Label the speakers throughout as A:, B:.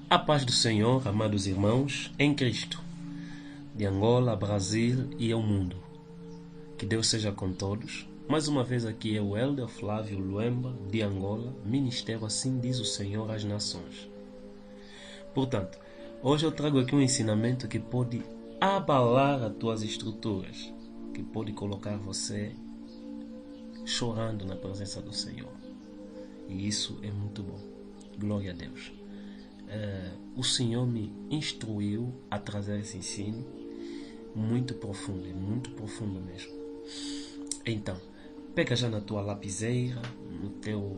A: A paz do Senhor, amados irmãos, em Cristo, de Angola, Brasil e ao mundo. Que Deus seja com todos. Mais uma vez aqui é o Elder Flávio Luemba, de Angola, Ministério Assim Diz o Senhor às Nações. Portanto, hoje eu trago aqui um ensinamento que pode abalar as tuas estruturas, que pode colocar você chorando na presença do Senhor. E isso é muito bom. Glória a Deus. O Senhor me instruiu a trazer esse ensino muito profundo mesmo. Então, pega já na tua lapiseira, no teu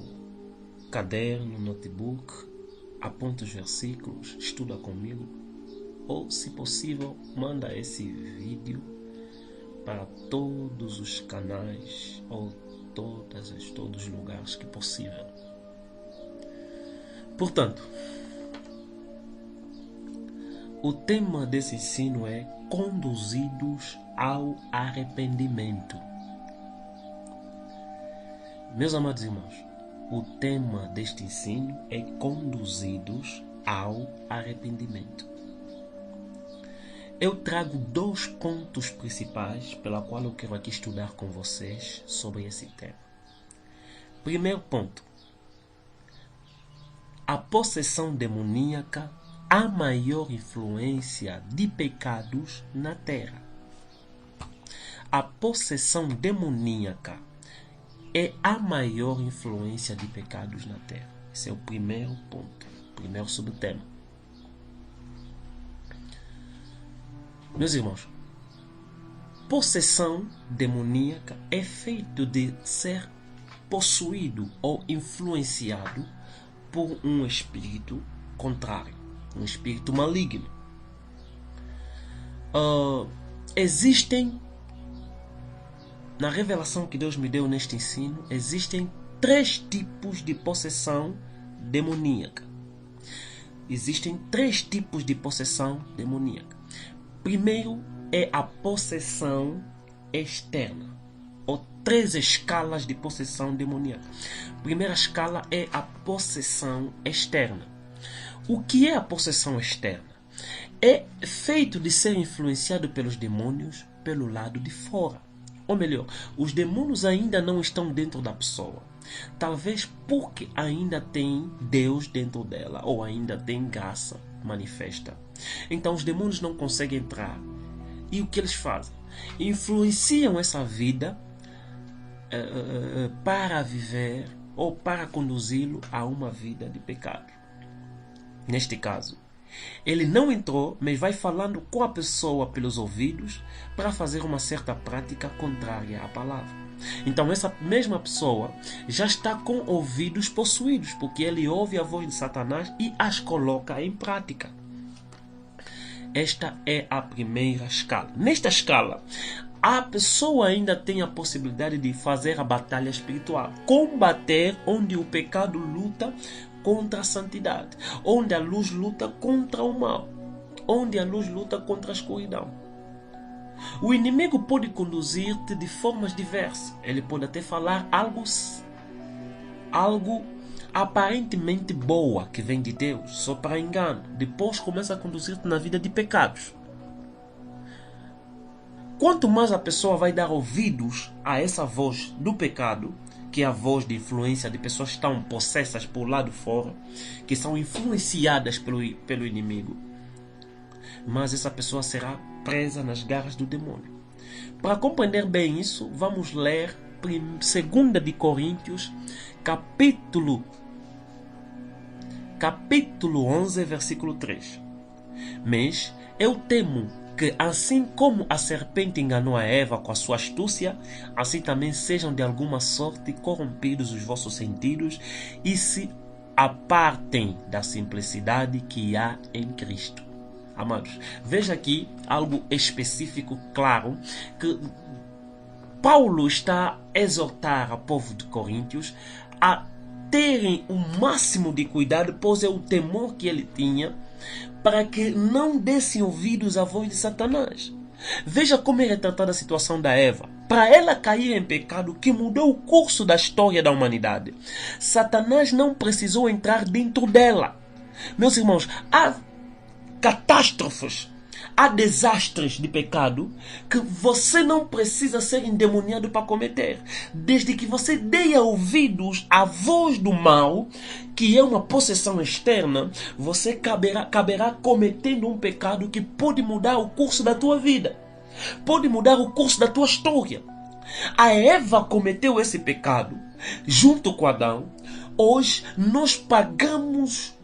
A: caderno, notebook, aponta os versículos, estuda comigo, ou, se possível, manda esse vídeo para todos os canais ou todos os lugares que possível. Portanto, o tema desse ensino é conduzidos ao arrependimento. Meus amados irmãos, o tema deste ensino é conduzidos ao arrependimento. Eu trago 2 pontos principais pela qual eu quero aqui estudar com vocês sobre esse tema. Primeiro ponto: a possessão demoníaca, a maior influência de pecados na terra. A possessão demoníaca é a maior influência de pecados na terra. Esse é o primeiro ponto, primeiro subtema. Meus irmãos, possessão demoníaca é feito de ser possuído ou influenciado por um espírito contrário, um espírito maligno. Existem, na revelação que Deus me deu neste ensino, existem 3 tipos de possessão demoníaca. Existem 3 tipos de possessão demoníaca. Primeiro é a possessão externa, ou 3 escalas de possessão demoníaca. Primeira escala é a possessão externa. O que é a possessão externa? É feito de ser influenciado pelos demônios pelo lado de fora. Ou melhor, os demônios ainda não estão dentro da pessoa. Talvez porque ainda tem Deus dentro dela, ou ainda tem graça manifesta. Então os demônios não conseguem entrar. E o que eles fazem? Influenciam essa vida para viver ou para conduzi-lo a uma vida de pecado. Neste caso, ele não entrou, mas vai falando com a pessoa pelos ouvidos para fazer uma certa prática contrária à palavra. Então essa mesma pessoa já está com ouvidos possuídos, porque ele ouve a voz de Satanás e as coloca em prática. Esta é a primeira escala. Nesta escala, a pessoa ainda tem a possibilidade de fazer a batalha espiritual, combater onde o pecado luta contra a santidade, onde a luz luta contra o mal, onde a luz luta contra a escuridão. O inimigo pode conduzir-te de formas diversas. Ele pode até falar algo aparentemente boa que vem de Deus, só para engano. Depois começa a conduzir-te na vida de pecados. Quanto mais a pessoa vai dar ouvidos a essa voz do pecado, que é a voz de influência de pessoas que estão possessas por lado fora, que são influenciadas pelo inimigo, mas essa pessoa será presa nas garras do demônio. Para compreender bem isso, vamos ler 2 de Coríntios, capítulo 11, versículo 3. Mas eu temo que, assim como a serpente enganou a Eva com a sua astúcia, assim também sejam de alguma sorte corrompidos os vossos sentidos e se apartem da simplicidade que há em Cristo. Amados, veja aqui algo específico, claro, que Paulo está a exortar ao povo de Coríntios a terem o máximo de cuidado, pois é o temor que ele tinha, para que não dessem ouvidos à voz de Satanás. Veja como é retratada a situação da Eva. Para ela cair em pecado que mudou o curso da história da humanidade, Satanás não precisou entrar dentro dela. Meus irmãos, há catástrofes, há desastres de pecado que você não precisa ser endemoniado para cometer. Desde que você dê ouvidos à voz do mal, que é uma possessão externa, você caberá cometendo um pecado que pode mudar o curso da tua vida. Pode mudar o curso da tua história. A Eva cometeu esse pecado junto com Adão. Hoje nós pagamos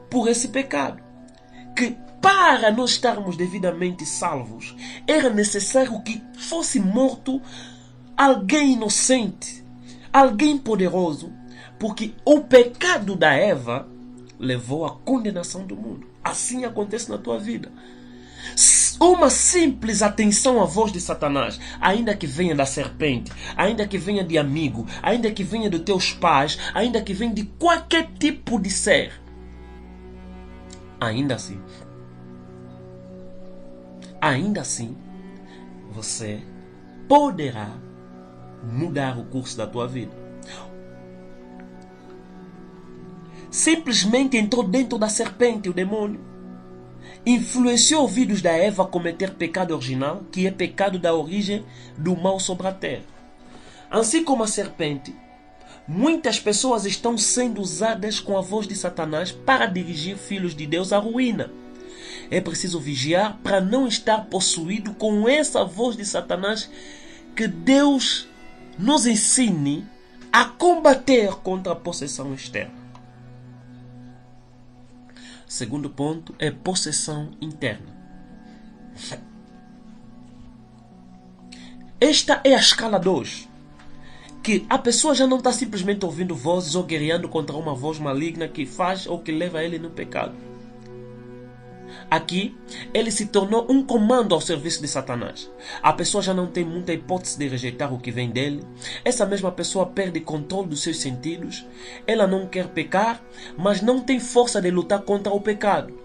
A: por esse pecado. Que para nós estarmos devidamente salvos, era necessário que fosse morto alguém inocente, alguém poderoso, porque o pecado da Eva levou à condenação do mundo. Assim acontece na tua vida. Uma simples atenção à voz de Satanás, ainda que venha da serpente, ainda que venha de amigo, ainda que venha dos teus pais, ainda que venha de qualquer tipo de ser, ainda assim, você poderá mudar o curso da tua vida. Simplesmente entrou dentro da serpente o demônio. Influenciou os ouvidos da Eva a cometer pecado original, que é pecado da origem do mal sobre a terra. Assim como a serpente, muitas pessoas estão sendo usadas com a voz de Satanás para dirigir filhos de Deus à ruína. É preciso vigiar para não estar possuído com essa voz de Satanás, que Deus nos ensine a combater contra a possessão externa. Segundo ponto é possessão interna. Esta é a escala 2. Que a pessoa já não está simplesmente ouvindo vozes ou guerreando contra uma voz maligna que faz ou que leva ele no pecado. Aqui, ele se tornou um comando ao serviço de Satanás. A pessoa já não tem muita hipótese de rejeitar o que vem dele. Essa mesma pessoa perde controle dos seus sentidos. Ela não quer pecar, mas não tem força de lutar contra o pecado.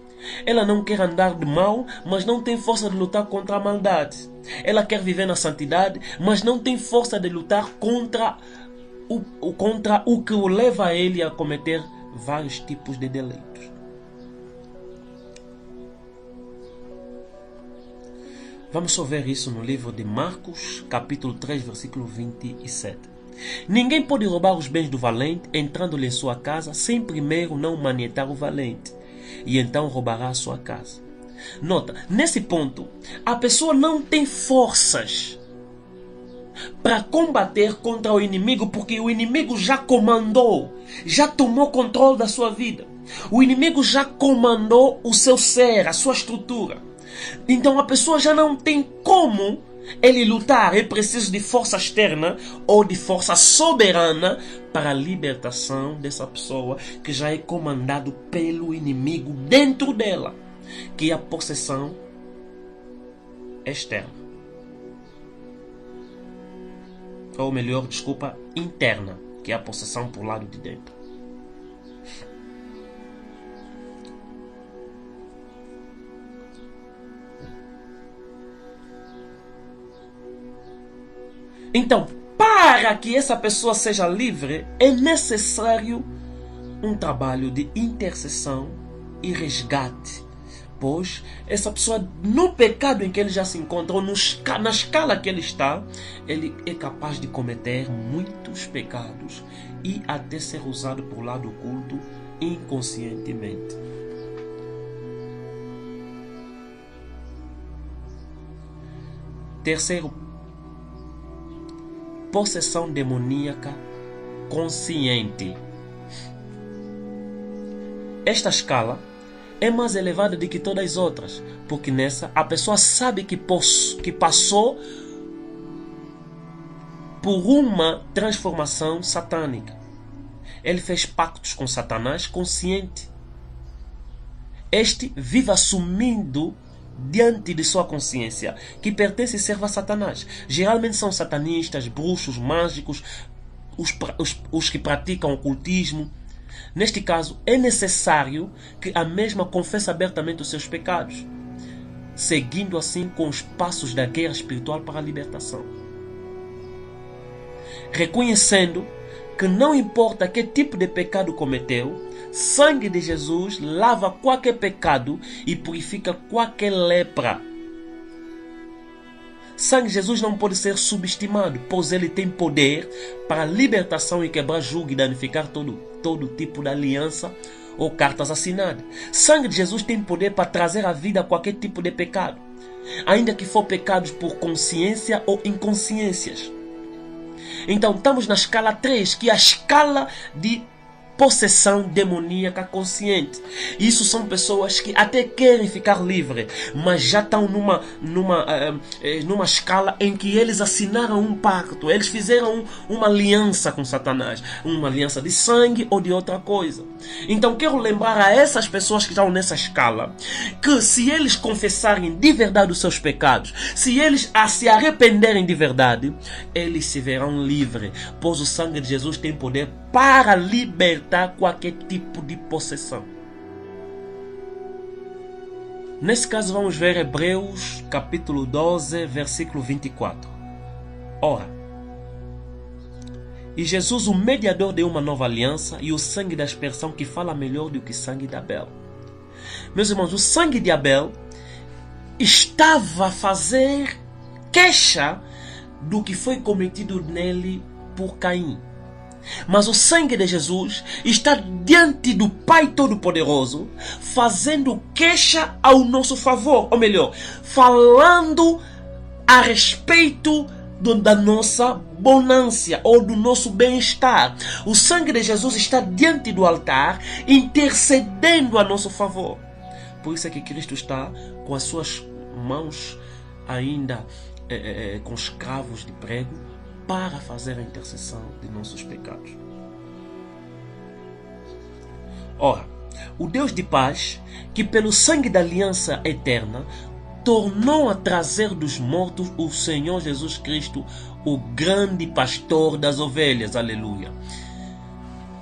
A: Ela não quer andar de mal, mas não tem força de lutar contra a maldade. Ela quer viver na santidade, mas não tem força de lutar contra o que o leva a ele a cometer vários tipos de deleitos. Vamos só ver isso no livro de Marcos, capítulo 3, versículo 27. Ninguém pode roubar os bens do valente, entrando-lhe em sua casa, sem primeiro não manietar o valente, e então roubará a sua casa. Nota, nesse ponto, a pessoa não tem forças para combater contra o inimigo, porque o inimigo já comandou, já tomou controle da sua vida. O inimigo já comandou o seu ser, a sua estrutura. Então a pessoa já não tem como ele lutar. É preciso de força externa ou de força soberana para a libertação dessa pessoa que já é comandado pelo inimigo dentro dela, que é a possessão externa. Ou melhor, interna, que é a possessão por lado de dentro. Então, para que essa pessoa seja livre, é necessário um trabalho de intercessão e resgate. Pois essa pessoa, no pecado em que ele já se encontra, ou na escala que ele está, ele é capaz de cometer muitos pecados e até ser usado por lado oculto inconscientemente. Terceiro, possessão demoníaca consciente. Esta escala é mais elevada do que todas as outras, porque nessa a pessoa sabe que passou por uma transformação satânica. Ele fez pactos com Satanás consciente. Este vive assumindo diante de sua consciência que pertence e serve a Satanás. Geralmente são satanistas, bruxos, mágicos, os que praticam ocultismo. Neste caso, é necessário que a mesma confesse abertamente os seus pecados, seguindo assim com os passos da guerra espiritual para a libertação. Reconhecendo que não importa que tipo de pecado cometeu, sangue de Jesus lava qualquer pecado e purifica qualquer lepra. Sangue de Jesus não pode ser subestimado, pois ele tem poder para libertação e quebrar julgo e danificar todo tipo de aliança ou cartas assinadas. Sangue de Jesus tem poder para trazer à vida qualquer tipo de pecado, ainda que for pecados por consciência ou inconsciências. Então estamos na escala 3, que é a escala de possessão demoníaca consciente. Isso são pessoas que até querem ficar livres, mas já estão numa escala em que eles assinaram um pacto, eles fizeram uma aliança com Satanás, uma aliança de sangue ou de outra coisa. Então quero lembrar a essas pessoas que estão nessa escala, que se eles confessarem de verdade os seus pecados, se eles se arrependerem de verdade, eles se verão livres, pois o sangue de Jesus tem poder para libertar qualquer tipo de possessão. Nesse caso vamos ver Hebreus capítulo 12, versículo 24. Ora, e Jesus, o mediador de uma nova aliança, e o sangue da aspersão que fala melhor do que o sangue de Abel. Meus irmãos, o sangue de Abel estava a fazer queixa do que foi cometido nele por Caim. Mas o sangue de Jesus está diante do Pai Todo-Poderoso, fazendo queixa ao nosso favor, ou melhor, falando a respeito da nossa bonância ou do nosso bem-estar. O sangue de Jesus está diante do altar, intercedendo a nosso favor. Por isso é que Cristo está com as suas mãos ainda com os cravos de prego, para fazer a intercessão de nossos pecados. Ora, o Deus de paz, que pelo sangue da aliança eterna, tornou a trazer dos mortos o Senhor Jesus Cristo, o grande pastor das ovelhas. Aleluia.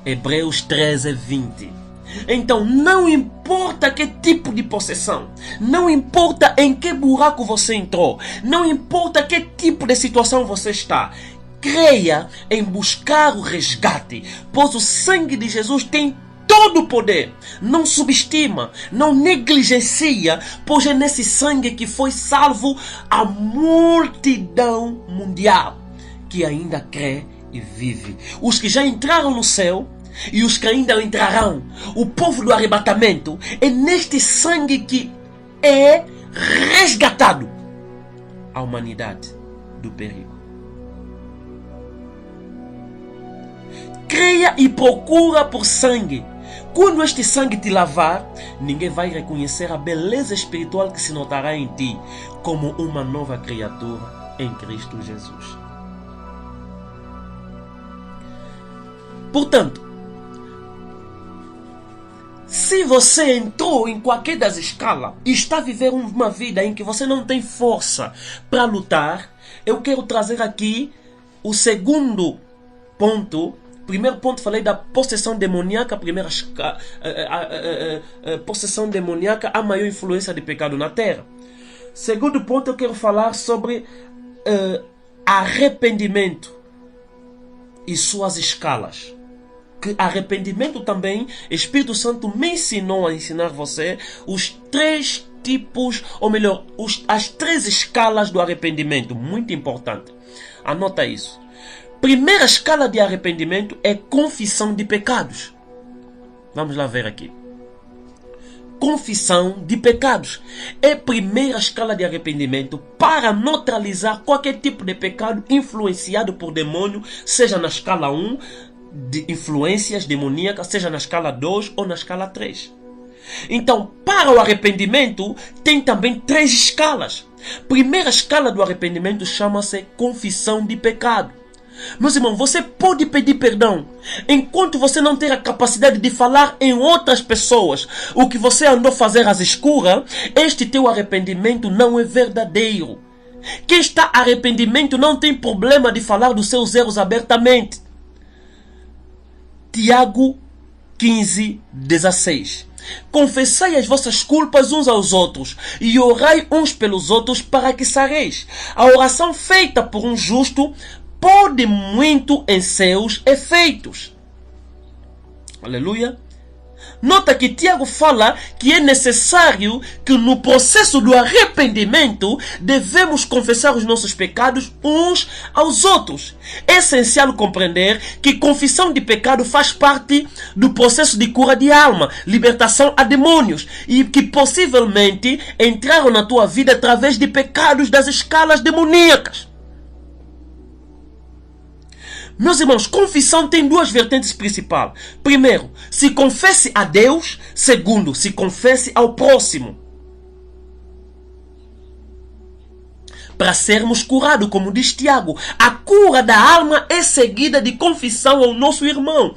A: Hebreus 13, 20. Então não importa que tipo de possessão, não importa em que buraco você entrou, não importa que tipo de situação você está, creia em buscar o resgate, pois o sangue de Jesus tem todo o poder. Não subestima, não negligencia, pois é nesse sangue que foi salvo a multidão mundial que ainda crê e vive. Os que já entraram no céu e os que ainda entrarão, o povo do arrebatamento, é neste sangue que é resgatado a humanidade do perigo. Creia e procura por sangue. Quando este sangue te lavar, ninguém vai reconhecer a beleza espiritual que se notará em ti como uma nova criatura em Cristo Jesus. Portanto, se você entrou em qualquer das escalas e está vivendo uma vida em que você não tem força para lutar, eu quero trazer aqui o segundo ponto. Primeiro ponto, falei da possessão demoníaca. Primeira possessão demoníaca, a maior influência de pecado na terra. Segundo ponto, eu quero falar sobre arrependimento e suas escalas. Que arrependimento também, Espírito Santo me ensinou a ensinar você os 3 tipos, ou melhor, as 3 escalas do arrependimento. Muito importante. Anota isso. Primeira escala de arrependimento é confissão de pecados. Vamos lá ver aqui. Confissão de pecados é a primeira escala de arrependimento para neutralizar qualquer tipo de pecado influenciado por demônio, seja na escala 1 de influências demoníacas, seja na escala 2 ou na escala 3. Então, para o arrependimento, tem também 3 escalas. Primeira escala do arrependimento chama-se confissão de pecado. Meus irmãos, você pode pedir perdão enquanto você não ter a capacidade de falar em outras pessoas o que você andou a fazer às escuras. Este teu arrependimento não é verdadeiro. Quem está arrependimento não tem problema de falar dos seus erros abertamente. Tiago 15, 16. Confessai as vossas culpas uns aos outros e orai uns pelos outros para que sareis. A oração feita por um justo pode muito em seus efeitos. Aleluia. Nota que Tiago fala que é necessário que no processo do arrependimento devemos confessar os nossos pecados uns aos outros. É essencial compreender que confissão de pecado faz parte do processo de cura de alma, libertação a demônios e que possivelmente entraram na tua vida através de pecados das escalas demoníacas. Meus irmãos, confissão tem duas vertentes principais. Primeiro, se confesse a Deus. Segundo, se confesse ao próximo. Para sermos curados, como diz Tiago, a cura da alma é seguida de confissão ao nosso irmão.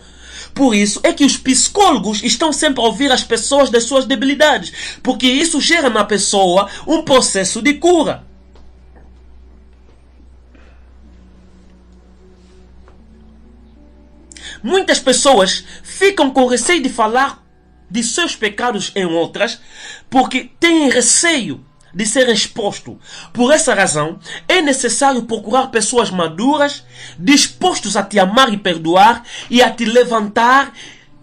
A: Por isso é que os psicólogos estão sempre a ouvir as pessoas das suas debilidades, porque isso gera na pessoa um processo de cura. Muitas pessoas ficam com receio de falar de seus pecados em outras, porque têm receio de serem expostos. Por essa razão, é necessário procurar pessoas maduras, dispostos a te amar e perdoar, e a te levantar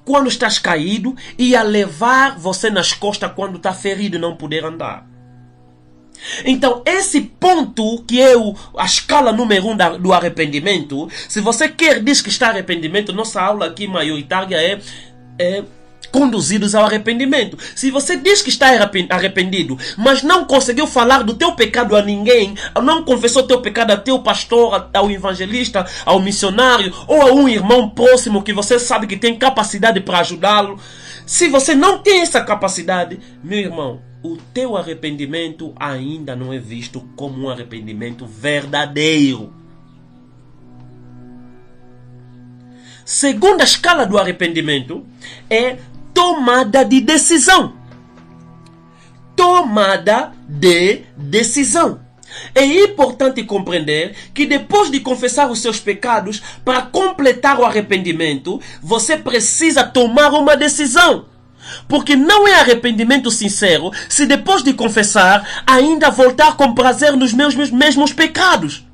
A: quando estás caído, e a levar você nas costas quando está ferido e não poder andar. Então, esse ponto que é a escala número 1 do arrependimento, se você diz que está arrependimento, nossa aula aqui maioritária é conduzidos ao arrependimento. Se você diz que está arrependido, mas não conseguiu falar do teu pecado a ninguém, não confessou teu pecado a teu pastor, ao evangelista, ao missionário, ou a um irmão próximo que você sabe que tem capacidade para ajudá-lo, se você não tem essa capacidade, meu irmão, o teu arrependimento ainda não é visto como um arrependimento verdadeiro. Segunda escala do arrependimento é tomada de decisão. Tomada de decisão. É importante compreender que depois de confessar os seus pecados, para completar o arrependimento, você precisa tomar uma decisão. Porque não é arrependimento sincero se depois de confessar ainda voltar com prazer nos mesmos pecados.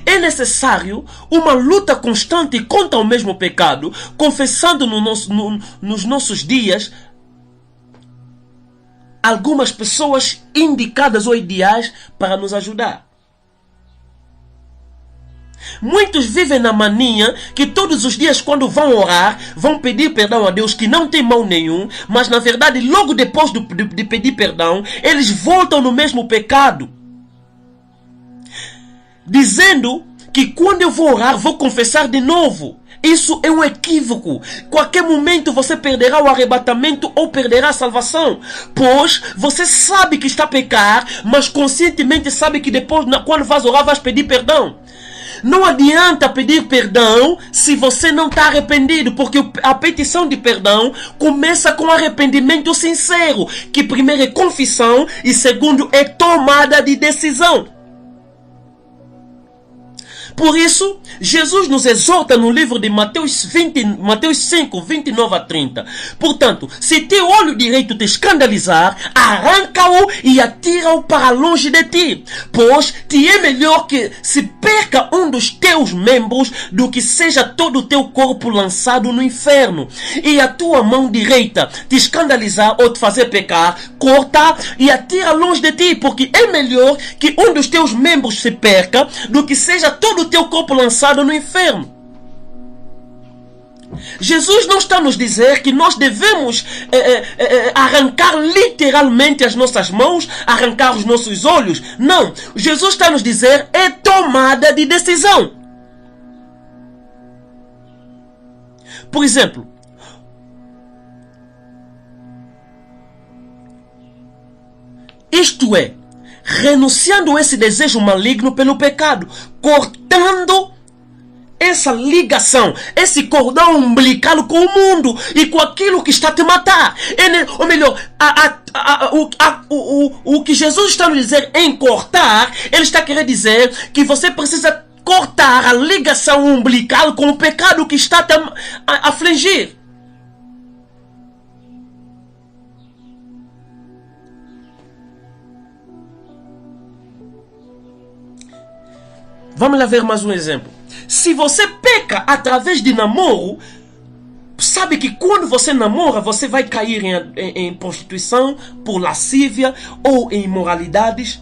A: É necessário uma luta constante contra o mesmo pecado, confessando nos nossos dias algumas pessoas indicadas ou ideais para nos ajudar. Muitos vivem na mania que todos os dias quando vão orar, vão pedir perdão a Deus, que não tem mal nenhum, mas na verdade logo depois de pedir perdão, eles voltam no mesmo pecado. Dizendo que quando eu vou orar, vou confessar de novo. Isso é um equívoco. Qualquer momento você perderá o arrebatamento ou perderá a salvação. Pois você sabe que está a pecar, mas conscientemente sabe que depois, quando vais orar, vais pedir perdão. Não adianta pedir perdão se você não está arrependido, porque a petição de perdão começa com arrependimento sincero, que primeiro é confissão e segundo é tomada de decisão. Por isso, Jesus nos exorta no livro de Mateus 5, 29 a 30. Portanto, se teu olho direito te escandalizar, arranca-o e atira-o para longe de ti. Pois te é melhor que se perca um dos teus membros do que seja todo o teu corpo lançado no inferno. E a tua mão direita te escandalizar ou te fazer pecar, corta e atira longe de ti. Porque é melhor que um dos teus membros se perca do que seja todo o teu corpo lançado no inferno. Jesus não está a nos dizer que nós devemos arrancar literalmente as nossas mãos, arrancar os nossos olhos. Não. Jesus está a nos dizer é tomada de decisão. Por exemplo, isto é, renunciando a esse desejo maligno pelo pecado, cortando essa ligação, esse cordão umbilical com o mundo e com aquilo que está a te matar. Ou melhor, o que Jesus está a nos dizer em cortar, ele está querendo dizer que você precisa cortar a ligação umbilical com o pecado que está a afligir. Vamos lá ver mais um exemplo. Se você peca através de namoro, sabe que quando você namora, você vai cair em prostituição, por lascívia ou em imoralidades.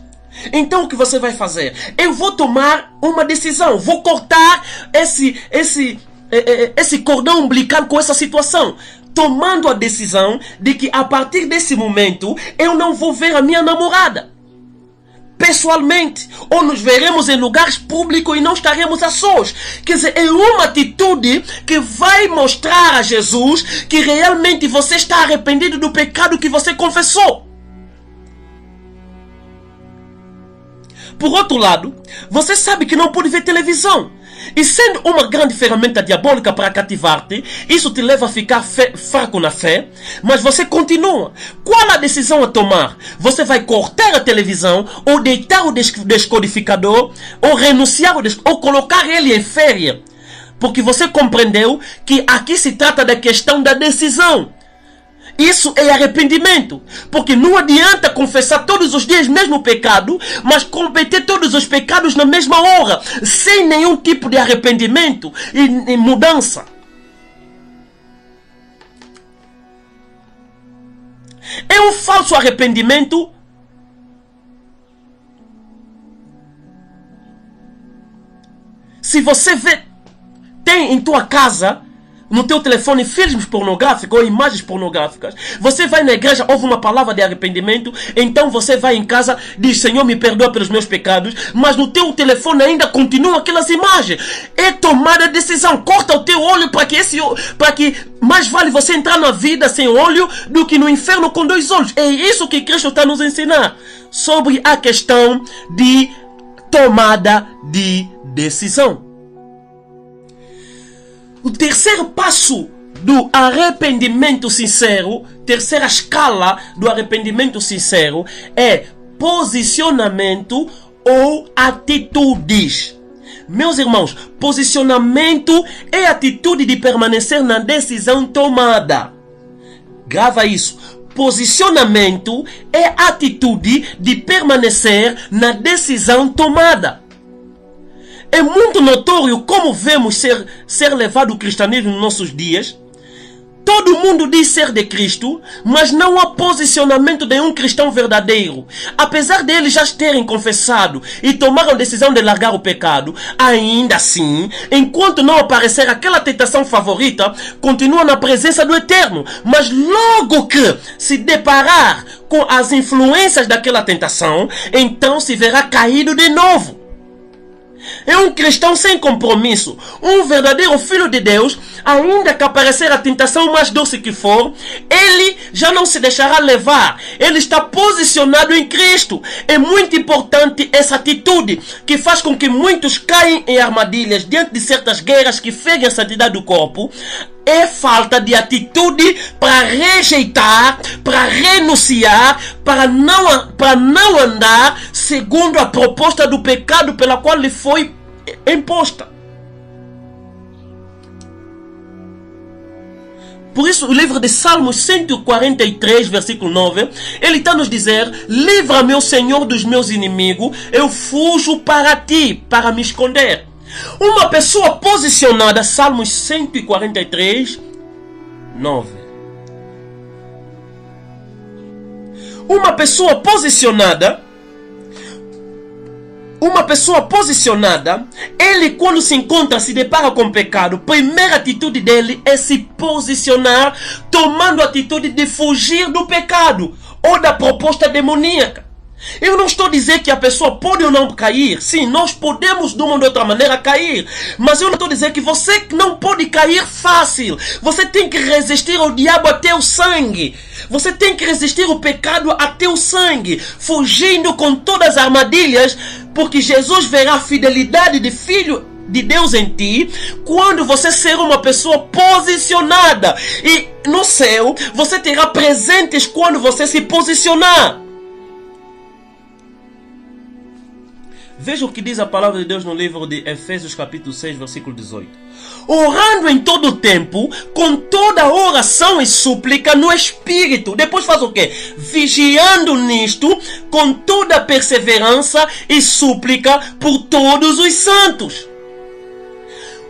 A: Então o que você vai fazer? Eu vou tomar uma decisão, vou cortar esse cordão umbilical com essa situação, tomando a decisão de que a partir desse momento eu não vou ver a minha namorada pessoalmente, ou nos veremos em lugares públicos e não estaremos a sós. Quer dizer, é uma atitude que vai mostrar a Jesus que realmente você está arrependido do pecado que você confessou. Por outro lado, você sabe que não pode ver televisão. E sendo uma grande ferramenta diabólica para cativar-te, isso te leva a ficar fraco na fé, mas você continua. Qual a decisão a tomar? Você vai cortar a televisão, ou deitar o descodificador, ou renunciar ou colocar ele em férias? Porque você compreendeu que aqui se trata da questão da decisão. Isso é arrependimento, porque não adianta confessar todos os dias o mesmo pecado, mas cometer todos os pecados na mesma hora, sem nenhum tipo de arrependimento e mudança. É um falso arrependimento. Se você tem em tua casa, no teu telefone, filmes pornográficos ou imagens pornográficas, você vai na igreja, ouve uma palavra de arrependimento, então você vai em casa, diz: Senhor, me perdoa pelos meus pecados, mas no teu telefone ainda continuam aquelas imagens. É tomar a decisão, corta o teu olho para que mais vale você entrar na vida sem olho do que no inferno com 2 olhos. É isso que Cristo está nos ensinar sobre a questão de tomada de decisão. O terceiro passo do arrependimento sincero, terceira escala do arrependimento sincero, é posicionamento ou atitudes. Meus irmãos, posicionamento é a atitude de permanecer na decisão tomada. Grava isso. Posicionamento é a atitude de permanecer na decisão tomada. É muito notório como vemos ser levado o cristianismo nos nossos dias. Todo mundo diz ser de Cristo, mas não há posicionamento de um cristão verdadeiro. Apesar de eles já terem confessado e tomaram a decisão de largar o pecado, ainda assim, enquanto não aparecer aquela tentação favorita, continua na presença do Eterno. Mas logo que se deparar com as influências daquela tentação, então se verá caído de novo. É um cristão sem compromisso, um verdadeiro filho de Deus. Ainda que aparecer a tentação mais doce que for, ele já não se deixará levar. Ele está posicionado em Cristo. É muito importante essa atitude, que faz com que muitos caem em armadilhas diante de certas guerras que ferem a santidade do corpo. É falta de atitude para rejeitar, para renunciar, para não andar segundo a proposta do pecado pela qual lhe foi imposta. Por isso, o livro de Salmos 143, versículo 9, ele está nos dizer: livra-me, ó Senhor, dos meus inimigos, eu fujo para ti, para me esconder. Uma pessoa posicionada, Salmos 143, 9. Uma pessoa posicionada, ele quando se encontra, se depara com pecado, a primeira atitude dele é se posicionar, tomando a atitude de fugir do pecado ou da proposta demoníaca. Eu não estou dizendo que a pessoa pode ou não cair. Sim, nós podemos de uma ou de outra maneira cair, mas eu não estou dizendo que você não pode cair fácil. Você tem que resistir ao diabo até o sangue. Você tem que resistir ao pecado até o sangue, fugindo com todas as armadilhas, porque Jesus verá a fidelidade de filho de Deus em ti quando você ser uma pessoa posicionada. E no céu você terá presentes quando você se posicionar. Veja o que diz a palavra de Deus no livro de Efésios capítulo 6, versículo 18. Orando em todo o tempo, com toda oração e súplica no Espírito. Depois faz o quê? Vigiando nisto, com toda perseverança e súplica por todos os santos.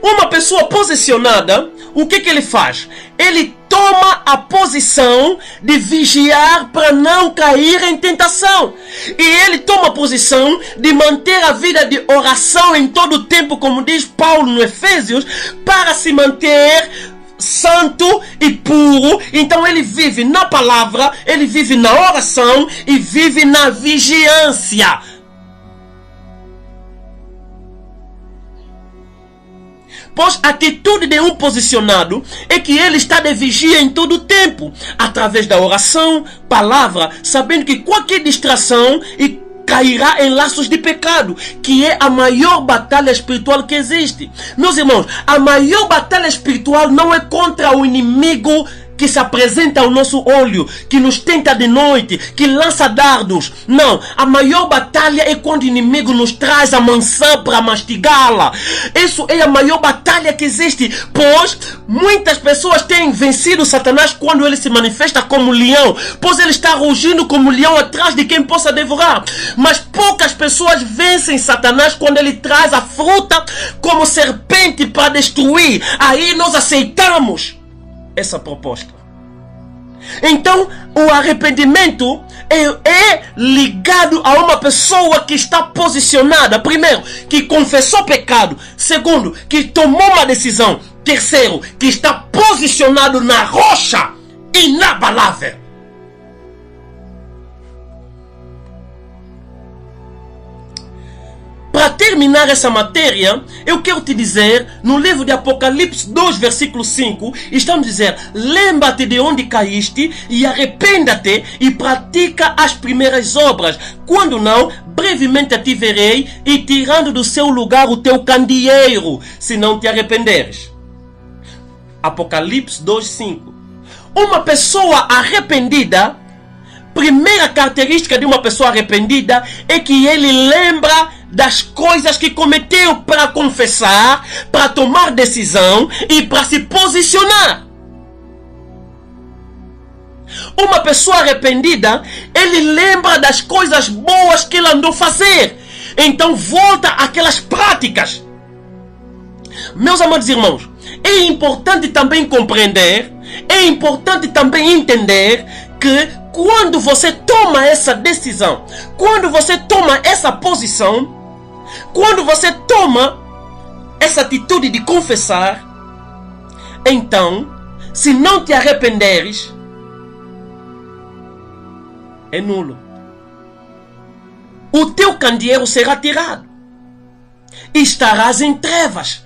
A: Uma pessoa posicionada, o que ele faz? Ele toma a posição de vigiar para não cair em tentação. E ele toma a posição de manter a vida de oração em todo o tempo, como diz Paulo no Efésios, para se manter santo e puro. Então ele vive na palavra, ele vive na oração e vive na vigilância. Pois a atitude de um posicionado é que ele está de vigia em todo o tempo, através da oração, palavra, sabendo que qualquer distração e cairá em laços de pecado, que é a maior batalha espiritual que existe. Meus irmãos, a maior batalha espiritual não é contra o inimigo que se apresenta ao nosso olho, que nos tenta de noite, que lança dardos. Não, a maior batalha é quando o inimigo nos traz a maçã para mastigá-la. Isso é a maior batalha que existe, pois muitas pessoas têm vencido Satanás quando ele se manifesta como leão, pois ele está rugindo como leão atrás de quem possa devorar. Mas poucas pessoas vencem Satanás quando ele traz a fruta como serpente para destruir. Aí nós aceitamos essa proposta. Então, o arrependimento é ligado a uma pessoa que está posicionada. Primeiro, que confessou pecado. Segundo, que tomou uma decisão. Terceiro, que está posicionado na rocha inabalável. Para terminar essa matéria, eu quero te dizer, no livro de Apocalipse 2, versículo 5, estamos dizendo: lembra-te de onde caíste e arrependa-te e pratica as primeiras obras. Quando não, brevemente te verei e tirando do seu lugar o teu candeeiro, se não te arrependeres. Apocalipse 2, 5. Uma pessoa arrependida, primeira característica de uma pessoa arrependida é que ele lembra das coisas que cometeu para confessar, para tomar decisão e para se posicionar. Uma pessoa arrependida, ele lembra das coisas boas que ele andou fazer, então volta àquelas práticas. Meus amados irmãos, é importante também compreender, é importante também entender que quando você toma essa decisão, quando você toma essa posição, quando você toma essa atitude de confessar, então, se não te arrependeres, é nulo. O teu candeeiro será tirado e estarás em trevas.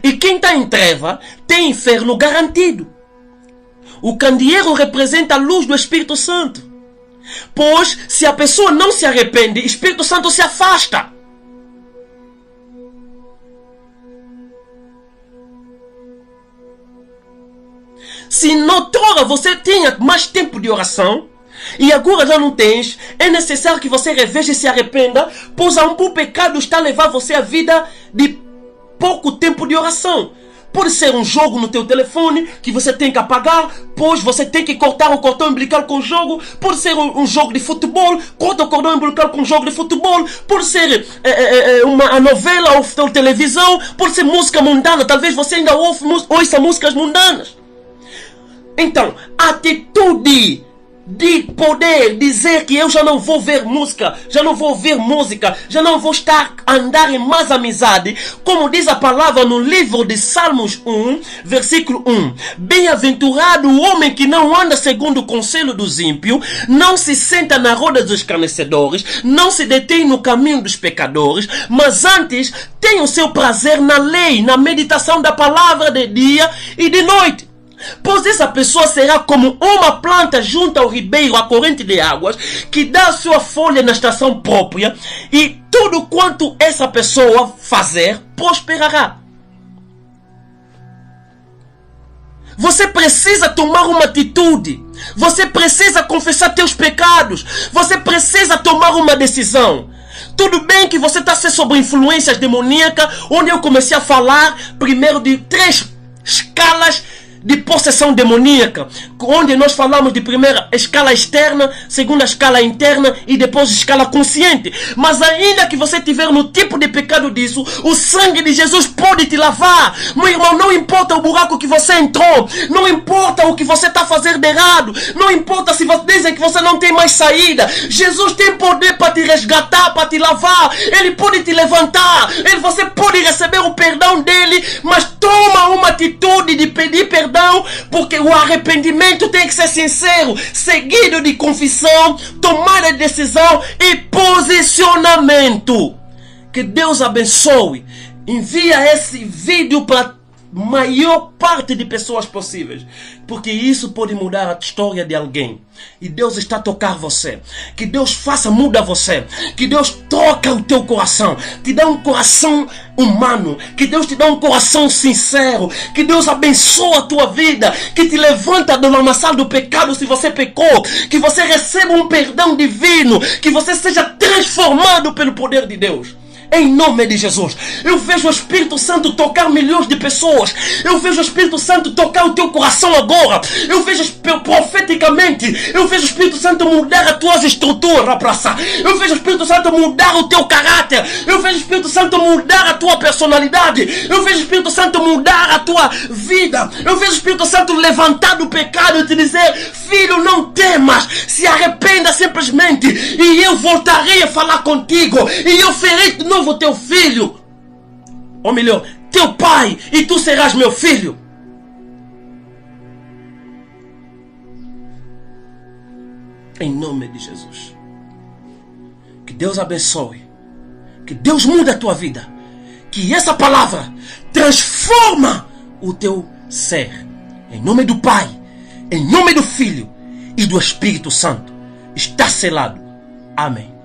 A: E quem está em treva tem inferno garantido. O candeeiro representa a luz do Espírito Santo. Pois se a pessoa não se arrepende, o Espírito Santo se afasta. Se noutrora você tinha mais tempo de oração e agora já não tens, é necessário que você reveja e se arrependa, pois algum pecado está a levar você a vida de pouco tempo de oração. Pode ser um jogo no teu telefone que você tem que apagar, pois você tem que cortar o cordão umbilical com o jogo. Pode ser um jogo de futebol, corta o cordão umbilical com um jogo de futebol. Pode ser uma novela ou televisão. Pode ser música mundana, talvez você ainda ouça músicas mundanas. Então, atitude de poder dizer que eu já não vou ver música, já não vou ouvir música, já não vou andar em mais amizade, como diz a palavra no livro de Salmos 1, versículo 1. Bem-aventurado o homem que não anda segundo o conselho dos ímpios, não se senta na roda dos escarnecedores, não se detém no caminho dos pecadores, mas antes tem o seu prazer na lei, na meditação da palavra de dia e de noite. Pois essa pessoa será como uma planta junto ao ribeiro, à corrente de águas, que dá a sua folha na estação própria, e tudo quanto essa pessoa fazer, prosperará. Você precisa tomar uma atitude. Você precisa confessar teus pecados. Você precisa tomar uma decisão. Tudo bem que você está sob influências demoníacas, onde eu comecei a falar primeiro de 3 escalas de possessão demoníaca, onde nós falamos de primeira escala externa, segunda escala interna e depois escala consciente. Mas ainda que você tiver no tipo de pecado disso, o sangue de Jesus pode te lavar. Meu irmão, não importa o buraco que você entrou, não importa o que você está fazendo de errado, não importa se você dizem que você não tem mais saída, Jesus tem poder para te resgatar, para te lavar, Ele pode te levantar, você pode receber o perdão dele, mas toma uma atitude de pedir perdão, porque o arrependimento tem que ser sincero, seguido de confissão, tomada de decisão e posicionamento. Que Deus abençoe. Envia esse vídeo para maior parte de pessoas possíveis, porque isso pode mudar a história de alguém. E Deus está a tocar você. Que Deus faça mudar você. Que Deus toca o teu coração, te dá um coração humano, que Deus te dá um coração sincero, que Deus abençoa a tua vida, que te levanta do lamaçal do pecado se você pecou, que você receba um perdão divino, que você seja transformado pelo poder de Deus. Em nome de Jesus, eu vejo o Espírito Santo tocar milhões de pessoas. Eu vejo o Espírito Santo tocar o teu coração agora. Eu vejo profeticamente, eu vejo o Espírito Santo mudar as tuas estruturas, praça. Eu vejo o Espírito Santo mudar o teu caráter. Eu vejo o Espírito Santo mudar a tua personalidade. Eu vejo o Espírito Santo mudar a tua vida. Eu vejo o Espírito Santo levantar do pecado e te dizer: filho, não temas, se arrependa simplesmente, e eu voltarei a falar contigo, e eu farei de novo teu filho, ou melhor, teu pai, e tu serás meu filho. Em nome de Jesus. Que Deus abençoe, que Deus mude a tua vida, que essa palavra transforma o teu ser. Em nome do Pai, em nome do Filho e do Espírito Santo. Está selado. Amém.